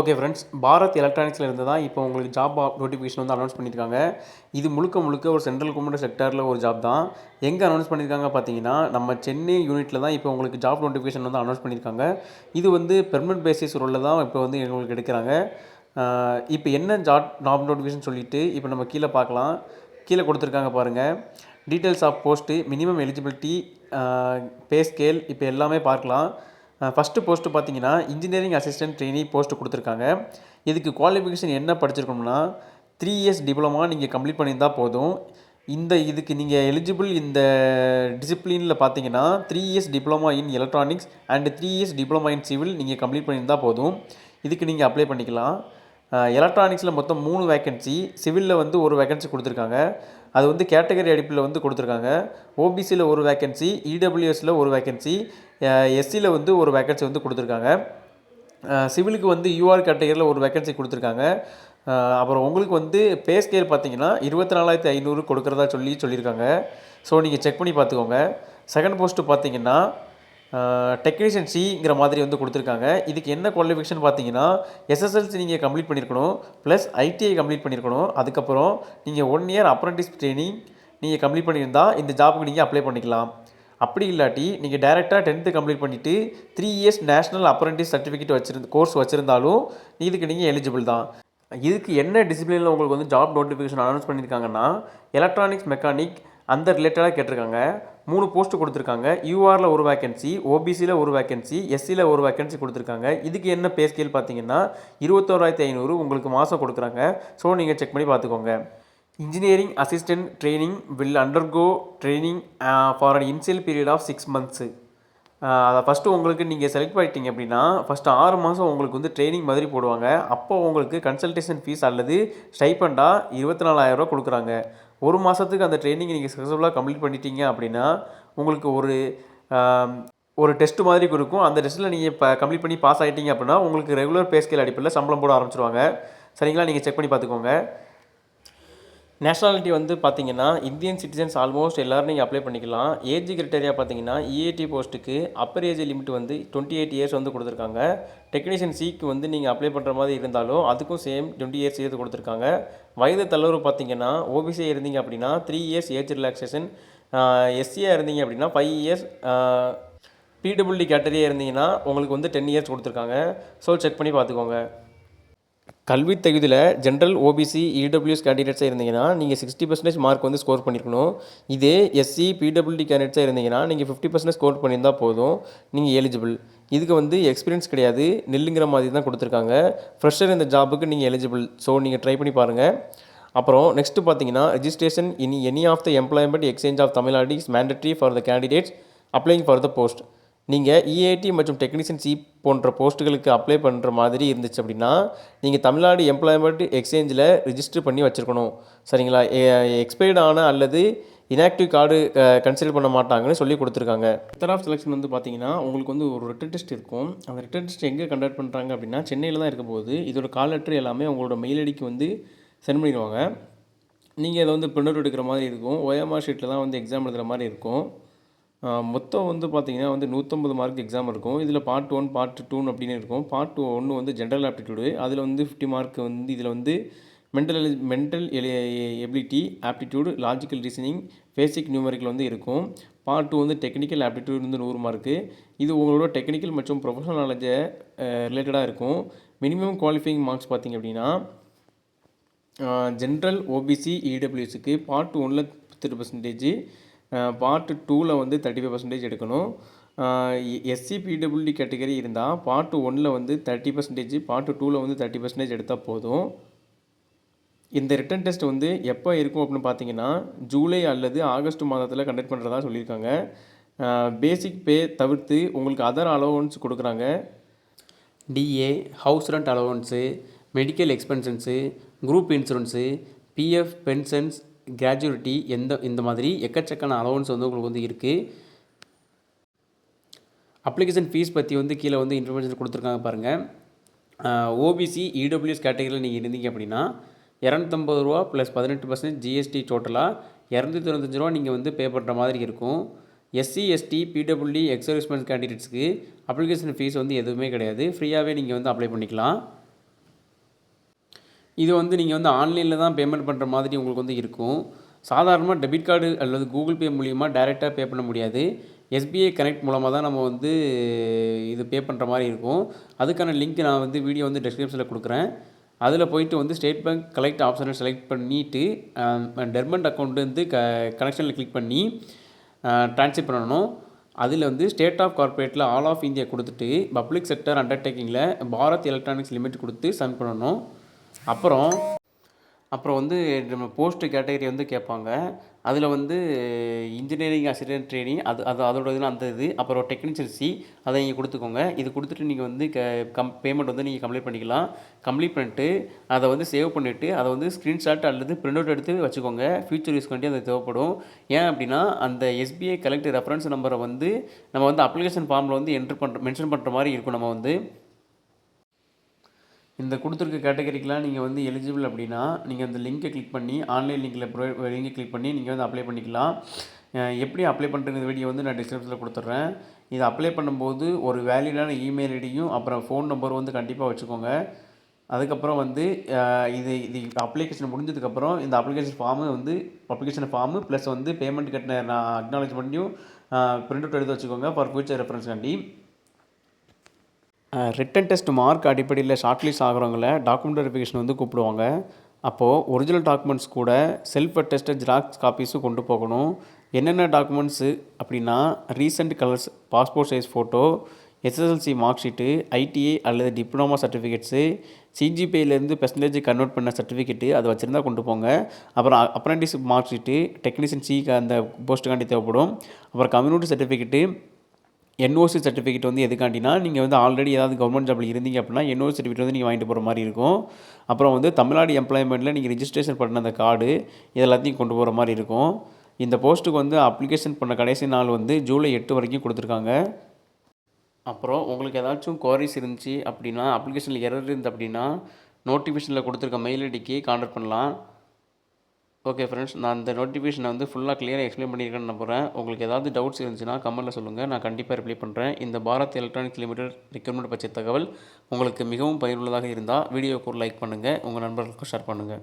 Okay friends, Bharat எலக்ட்ரானிக்ஸில் இருந்து தான் இப்போ உங்களுக்கு ஜாப் நோட்டிஃபிகேஷன் வந்து அனௌன்ஸ் பண்ணியிருக்காங்க. இது முழுக்க முழுக்க ஒரு சென்ட்ரல் கவர்மெண்ட் செக்டரில் ஒரு ஜாப் தான். எங்கே அனௌன்ஸ் பண்ணியிருக்காங்க பார்த்தீங்கன்னா, நம்ம சென்னை யூனிட்டில் தான் இப்போ உங்களுக்கு ஜாப் நோட்டிஃபிகேஷன் வந்து அனௌன்ஸ் பண்ணியிருக்காங்க. இது வந்து பெர்மனன்ட் பேசிஸ் ரோலில் தான் இப்போ வந்து எங்களுக்கு எடுக்கிறாங்க. இப்போ என்ன ஜாப் நோட்டிஃபிகேஷன் சொல்லிட்டு இப்போ நம்ம கீழே பார்க்கலாம். கீழே கொடுத்துருக்காங்க பாருங்கள். Details of post, minimum eligibility, pay scale இப்போ எல்லாமே பார்க்கலாம். ஃபஸ்ட்டு போஸ்ட்டு பார்த்தீங்கன்னா இன்ஜினியரிங் அசிஸ்டன்ட் ட்ரெயினி போஸ்ட்டு கொடுத்துருக்காங்க. இதுக்கு குவாலிஃபிகேஷன் என்ன படிச்சிருக்கணும்னா 3 இயர்ஸ் டிப்ளமா நீங்கள் கம்ப்ளீட் பண்ணியிருந்தால் போதும். இதுக்கு நீங்கள் எலிஜிபிள் இந்த டிசிப்ளினில் பார்த்தீங்கன்னா 3 years diploma in electronics and 3 years diploma in civil நீங்கள் கம்ப்ளீட் பண்ணியிருந்தால் போதும். இதுக்கு நீங்கள் அப்ளை பண்ணிக்கலாம். எலக்ட்ரானிக்ஸில் மொத்தம் 3 வேக்கன்சி, சிவிலில் வந்து ஒரு வேக்கன்சி கொடுத்துருக்காங்க. அது வந்து கேட்டகரி அடிப்பில் வந்து கொடுத்துருக்காங்க. ஓபிசியில் ஒரு வேக்கன்சி, இடபிள்யூஎஸில் ஒரு வேக்கன்சி, எஸ்சியில் வந்து ஒரு வேக்கன்சி வந்து கொடுத்துருக்காங்க. சிவிலுக்கு வந்து யூஆர் கேட்டகரியில் ஒரு வேக்கன்சி கொடுத்துருக்காங்க. அப்புறம் உங்களுக்கு வந்து பே ஸ்கேல் பார்த்தீங்கன்னா 24,500 கொடுக்குறதா சொல்லியிருக்காங்க. ஸோ நீங்கள் செக் பண்ணி பார்த்துக்கோங்க. செகண்ட் போஸ்ட்டு பார்த்தீங்கன்னா டெக்னீஷியன் சிங்கிற மாதிரி வந்து கொடுத்துருக்காங்க. இதுக்கு என்ன குவாலிஃபிகேஷன் பார்த்தீங்கன்னா எஸ்எஸ்எல்சி நீங்கள் கம்ப்ளீட் பண்ணியிருக்கணும், ப்ளஸ் ஐடிஐ கம்ப்ளீட் பண்ணியிருக்கணும். அதுக்கப்புறம் நீங்கள் 1 இயர் அப்ரண்டிஸ் ட்ரைனிங் நீங்கள் கம்ப்ளீட் பண்ணியிருந்தால் இந்த ஜாபுக்கு நீங்கள் அப்ளை பண்ணிக்கலாம். அப்படி இல்லாட்டி நீங்கள் டேரெக்டாக 10th கம்ப்ளீட் பண்ணிவிட்டு 3 years national apprentice certificate course வச்சுருந்தாலும் இதுக்கு நீங்கள் எலிஜிபிள் தான். இதுக்கு என்ன டிசிப்ளினில் உங்களுக்கு வந்து ஜாப் நோட்டிஃபிகேஷன் அனௌன்ஸ் பண்ணியிருக்காங்கன்னா எலக்ட்ரானிக்ஸ் மெக்கானிக் அந்த ரிலேட்டடாக கேட்டிருக்காங்க. 3 போஸ்ட்டு கொடுத்துருக்காங்க. யூஆரில் ஒரு வேக்கன்சி, ஓபிசியில் ஒரு வேக்கன்சி, எஸ்சியில் ஒரு வேக்கன்சி கொடுத்துருக்காங்க. இதுக்கு என்ன பே ஸ்கேல் பார்த்தீங்கன்னா 21,500 உங்களுக்கு மாதம் கொடுக்குறாங்க. ஸோ நீங்கள் செக் பண்ணி பார்த்துக்கோங்க. Engineering assistant training will undergo training for an initial period of 6 months. அதை ஃபஸ்ட்டு உங்களுக்கு நீங்கள் செலக்ட் பண்ணிட்டீங்க அப்படின்னா ஃபஸ்ட்டு 6 மாதம் உங்களுக்கு வந்து ட்ரைனிங் மாதிரி போடுவாங்க. அப்போ உங்களுக்கு கன்சல்டேஷன் ஃபீஸ் அல்லது ஸ்டைப்பண்டாக 24,000 கொடுக்குறாங்க. ஒரு மாதத்துக்கு அந்த ட்ரைனிங் நீங்கள் சக்ஸஸ்ஃபுல்லாக கம்ப்ளீட் பண்ணிட்டீங்க அப்படின்னா உங்களுக்கு ஒரு டெஸ்ட் மாதிரி இருக்கும். அந்த டெஸ்ட்டில் நீங்கள் இப்போ கம்ப்ளீட் பண்ணி பாஸ் ஆகிட்டீங்க அப்படின்னா உங்களுக்கு ரெகுலர் பே ஸ்கேல் அடிப்படையில் சம்பளம் போட ஆரம்பிச்சிருவாங்க. சரிங்களா? நீங்கள் செக் பண்ணி பார்த்துக்கோங்க. நேஷ்னாலிட்டி வந்து பார்த்தீங்கன்னா இந்தியன் சிட்டிசன்ஸ் ஆல்மோஸ்ட் எல்லோரும் நீங்கள் அப்ளை பண்ணிக்கலாம். ஏஜ் கிரிட்டேரியா பார்த்தீங்கன்னா இஏடி போஸ்ட்டுக்கு அப்பர் ஏஜ் லிமிட் வந்து 28 இயர்ஸ் வந்து கொடுத்துருக்காங்க. டெக்னீஷியன் சிக்கு வந்து நீங்கள் அப்ளை பண்ணுற மாதிரி இருந்தாலும் அதுக்கும் சேம் 20 இயர்ஸ் சேர்த்து கொடுத்துருக்காங்க. வயது தளர்வு பார்த்தீங்கன்னா ஓபிசியாக இருந்தீங்க அப்படின்னா 3 இயர்ஸ் ஏஜ் ரிலாக்ஸேஷன், எஸ்சியாக இருந்தீங்க அப்படின்னா 5 இயர்ஸ், பிடபிள்யூடி கேட்டகரியாக இருந்தீங்கன்னா உங்களுக்கு வந்து 10 இயர்ஸ் கொடுத்துருக்காங்க. ஸோ செக் பண்ணி பார்த்துக்கோங்க. கல்வி தகுதியில் ஜென்ரல் ஓபிசி இடபிள்யூஎஸ் கேண்டிடேட்ஸாக இருந்தீங்கன்னா நீங்கள் 60% மார்க் வந்து ஸ்கோர் பண்ணியிருக்கணும். இதே எஸ்சி பிடபிள்யூடி கேண்டிடேட்ஸாக இருந்தீங்கன்னா நீங்கள் 50% ஸ்கோர் பண்ணியிருந்தால் போதும், நீங்கள் எலிஜிபிள். இதுக்கு வந்து எக்ஸ்பீரியன்ஸ் கிடையாது, நெல்லுங்கிற மாதிரி தான் கொடுத்துருக்காங்க. ஃப்ரெஷர் இந்த ஜாபுக்கு நீங்கள் எலிஜிபிள். ஸோ நீங்கள் ட்ரை பண்ணி பாருங்கள். அப்புறம் நெக்ஸ்ட்டு பார்த்தீங்கன்னா registration in any of the employment exchange of Tamil Nadu is mandatory for the candidates applying for the post. நீங்கள் இஏடி மற்றும் டெக்னீஷியன் சி போன்ற போஸ்ட்டுகளுக்கு அப்ளை பண்ணுற மாதிரி இருந்துச்சு அப்படின்னா நீங்கள் தமிழ்நாடு எம்ப்ளாய்மெண்ட் எக்ஸ்சேஞ்சில் ரிஜிஸ்டர் பண்ணி வச்சுருக்கணும். சரிங்களா? எக்ஸ்பைர்டு ஆன அல்லது இன்ஆக்டிவ் கார்டு கன்சிடர் பண்ண மாட்டாங்கன்னு சொல்லி கொடுத்துருக்காங்க. மெத்தட் ஆஃப் செலெக்ஷன் வந்து பார்த்தீங்கன்னா உங்களுக்கு வந்து ஒரு ரிட்டன் டெஸ்ட் இருக்கும். அந்த ரிட்டன் டெஸ்ட் எங்கே கண்டக்ட் பண்ணுறாங்க அப்படின்னா சென்னையில் தான் இருக்க போகுது. இதோட கால் லெட்டர் எல்லாமே உங்களோட மெயில் ஐடிக்கு வந்து சென்ட் பண்ணிடுவாங்க. நீங்கள் இதை வந்து பிரிண்ட் எடுக்கிற மாதிரி இருக்கும். ஓஎம்ஆர் ஷீட்டில் தான் வந்து எக்ஸாம் எழுதுகிற மாதிரி இருக்கும். மொத்தம் வந்து பார்த்திங்கன்னா வந்து 150 மார்க் எக்ஸாம் இருக்கும். இதில் பார்ட் 1 பார்ட் 2 அப்படின்னு இருக்கும். பார்ட் 1 வந்து ஜென்ரல் ஆப்டிடியூடு, அதில் வந்து 50 மார்க் வந்து இதில் வந்து mental ability, aptitude, logical reasoning, basic numerical வந்து இருக்கும். பார்ட் 2 வந்து டெக்னிக்கல் ஆப்டிடியூடு வந்து 100 மார்க்கு. இது உங்களோட டெக்னிக்கல் மற்றும் ப்ரொஃபஷனல் நாலேஜை ரிலேட்டடாக இருக்கும். மினிமம் குவாலிஃபையிங் மார்க்ஸ் பார்த்திங்க அப்படின்னா ஜென்ரல் ஓபிசி இடபிள்யூஎஸ்க்கு பார்ட் 1ல் 30%, பார்ட் 2ல் வந்து 35% எடுக்கணும். எஸ்சி பிடபிள்யூடி கேட்டகரி இருந்தால் பார்ட் 1ல் வந்து 30%, பார்ட் 2ல் வந்து 30% எடுத்தால் போதும். இந்த ரிட்டன் டெஸ்ட் வந்து எப்போ இருக்கும் அப்படின்னு பார்த்தீங்கன்னா ஜூலை அல்லது ஆகஸ்ட் மாதத்தில் கண்டக்ட் பண்ணுறதா சொல்லியிருக்காங்க. பேசிக் பே தவிர்த்து உங்களுக்கு அதர் அலோவன்ஸ் கொடுக்குறாங்க. DA, house rent allowance, medical expenses, group insurance, PF, pensions, gratuity, இந்த மாதிரி எக்கச்சக்கான அலோவன்ஸ் வந்து உங்களுக்கு வந்து இருக்குது. அப்ளிகேஷன் ஃபீஸ் பற்றி வந்து கீழே வந்து இன்ஃபர்மேஷன் கொடுத்துருக்காங்க பாருங்கள். ஓபிசி இடபிள்யூஎஸ் கேட்டகரியில் நீங்கள் இருந்தீங்க அப்படின்னா 250 ரூபா ப்ளஸ் 18% ஜிஎஸ்டி டோட்டலாக 295 ரூபா நீங்கள் வந்து பே பண்ணுற மாதிரி இருக்கும். SC ST PWD ex serviceman கேண்டிடேட்ஸ்க்கு அப்ளிகேஷன் ஃபீஸ் வந்து எதுவுமே கிடையாது, ஃப்ரீயாகவே நீங்கள் வந்து அப்ளை பண்ணிக்கலாம். இது வந்து நீங்கள் வந்து ஆன்லைனில் தான் பேமெண்ட் பண்ணுற மாதிரி உங்களுக்கு வந்து இருக்கும். சாதாரணமாக டெபிட் கார்டு அல்லது கூகுள் பே மூலிமா டைரெக்டாக பே பண்ண முடியாது. எஸ்பிஐ கனெக்ட் மூலமாக தான் நம்ம வந்து இது பே பண்ணுற மாதிரி இருக்கும். அதுக்கான லிங்க் நான் வந்து வீடியோ வந்து டிஸ்கிரிப்ஷனில் கொடுக்குறேன். அதில் போயிட்டு வந்து ஸ்டேட் பேங்க் கலெக்ட் ஆப்ஷனை செலக்ட் பண்ணிவிட்டு டெர்மண்ட் அக்கௌண்ட் வந்து கனெக்ஷனில் கிளிக் பண்ணி ட்ரான்ஸ்ஃபர் பண்ணணும். அதில் வந்து ஸ்டேட் ஆஃப் கார்ப்பரேட்டில் ஆல் ஆஃப் இந்தியா கொடுத்துட்டு பப்ளிக் செக்டர் அண்டர்டேக்கிங்கில் பாரத் எலக்ட்ரானிக்ஸ் லிமிட் கொடுத்து சப்மிட் பண்ணணும். அப்புறம் வந்து நம்ம போஸ்ட்டு கேட்டகரி வந்து கேட்பாங்க. அதில் வந்து இன்ஜினியரிங் அசிஸ்டன்ட் ட்ரெய்னி அதோட இதில் அந்த இது, அப்புறம் டெக்னீஷியன் சி அதை நீங்கள் கொடுத்துக்கோங்க. இது கொடுத்துட்டு நீங்கள் வந்து பேமெண்ட் வந்து நீங்கள் கம்ப்ளீட் பண்ணிக்கலாம். கம்ப்ளீட் பண்ணிட்டு அதை வந்து சேவ் பண்ணிவிட்டு அதை வந்து ஸ்க்ரீன்ஷாட் அல்லது பிரிண்ட் அவுட் எடுத்து வச்சுக்கோங்க. ஃபியூச்சர் யூஸ்க்கு வேண்டி அது தேவைப்படும். ஏன் அப்படின்னா அந்த எஸ்பிஐ கலெக்ட் ரெஃபரன்ஸ் நம்பரை வந்து நம்ம வந்து அப்ளிகேஷன் ஃபார்மில் வந்து மென்ஷன் பண்ணுற மாதிரி இருக்கும். நம்ம வந்து இந்த கொடுத்துருக்க கேட்டகரிக்கெலாம் நீங்கள் வந்து எலிஜிபிள் அப்படின்னா நீங்கள் அந்த லிங்கை கிளிக் பண்ணி ஆன்லைன் லிங்கை கிளிக் பண்ணி நீங்கள் வந்து அப்ளை பண்ணிக்கலாம். எப்படி அப்ளை பண்ணுறது வீடியோ வந்து நான் டிஸ்கிரிப்ஷனில் கொடுத்துட்றேன். இதை அப்ளை பண்ணும்போது ஒரு வேலிடான இமெயில் ஐடியும் அப்புறம் ஃபோன் நம்பரும் வந்து கண்டிப்பாக வச்சுக்கோங்க. அதுக்கப்புறம் வந்து இது அப்ளிகேஷன் முடிஞ்சதுக்கப்புறம் இந்த அப்ளிகேஷன் ஃபார்மு ப்ளஸ் வந்து பேமெண்ட் கட்டின நான் அக்னாலஜ்மெண்ட்டையும் பிரிண்ட் அவுட் எடுத்து வச்சுக்கோங்க ஃபார் ஃபியூச்சர் ரெஃபரன்ஸ்காண்டி. ரிட்டன் டெஸ்ட் மார்க் அடிப்படையில் ஷார்ட்லிஸ்ட் ஆகிறவங்கள டாக்குமெண்ட் வெரிஃபிகேஷன் வந்து கூப்பிடுவாங்க. அப்போது ஒரிஜினல் டாக்குமெண்ட்ஸ் கூட செல்ஃப் அட்டெஸ்டட் ஜெராக்ஸ் காப்பீஸும் கொண்டு போகணும். என்னென்ன டாக்குமெண்ட்ஸு அப்படின்னா recent colours passport size photo, SSLC mark sheet, ITI அல்லது டிப்ளமோ சர்டிஃபிகேட்ஸு, சிஜிபிஐலேருந்து பெர்சன்டேஜ் கன்வெர்ட் பண்ண சர்டிஃபிகேட்டு அதை வச்சுருந்தா கொண்டு போங்க. அப்புறம் அப்ரெண்டிஸ்ஷிப் மார்க் ஷீட்டு, டெக்னீஷியன் சிக்கு அந்த போஸ்ட்டுக்காண்டி தேவைப்படும். அப்புறம் கம்யூனிட்டி சர்டிஃபிகேட்டு, என்ஓசி சர்டிஃபிகேட் வந்து எதுக்காண்டினா நீங்கள் வந்து ஆல்ரெடி ஏதாவது கவர்மெண்ட் ஜாபில் இருந்தீங்க அப்படின்னா என்ஓசி சர்டிஃபிகேட் வந்து நீங்கள் வாங்கிட்டு போகிற மாதிரி இருக்கும். அப்புறம் வந்து தமிழ்நாடு எம்ப்ளாய்மெண்ட்டில் நீங்கள் ரிஜிஸ்ட்ரேஷன் பண்ண அந்த கார்டு இது எல்லாத்தையும் கொண்டு போகிற மாதிரி இருக்கும். இந்த போஸ்ட்டுக்கு வந்து அப்ளிகேஷன் பண்ண கடைசி நாள் வந்து ஜூலை 8 வரைக்கும் கொடுத்துருக்காங்க. அப்புறம் உங்களுக்கு ஏதாச்சும் குவாரிஸ் இருந்துச்சு அப்படின்னா அப்ளிகேஷனில் எரர் இருந்து அப்படின்னா நோட்டிஃபிகேஷனில் கொடுத்துருக்க மெயில் ஐடிக்கு கான்டாக்ட் பண்ணலாம். ஓகே ஃப்ரெண்ட்ஸ், நான் இந்த நோட்டிஃபிகேஷனை வந்து ஃபுல்லாக கிளியராக எக்ஸ்பிளைன் பண்ணியிருக்கேன்னு நம்புகிறேன். உங்களுக்கு ஏதாவது டவுட்ஸ் இருந்துச்சுன்னா கமெண்ட்டில் சொல்லுங்கள், நான் கண்டிப்பாக ரிப்ளை பண்ணுறேன். இந்த பாரத் எலக்ட்ரானிக்ஸ் லிமிடெட் ரெக்ரூட்மெண்ட் பற்றிய தகவல் உங்களுக்கு மிகவும் பயனுள்ளதாக இருந்தால் வீடியோவுக்கு ஒரு லைக் பண்ணுங்கள், உங்கள் நண்பர்களுக்கும் ஷேர் பண்ணுங்கள்.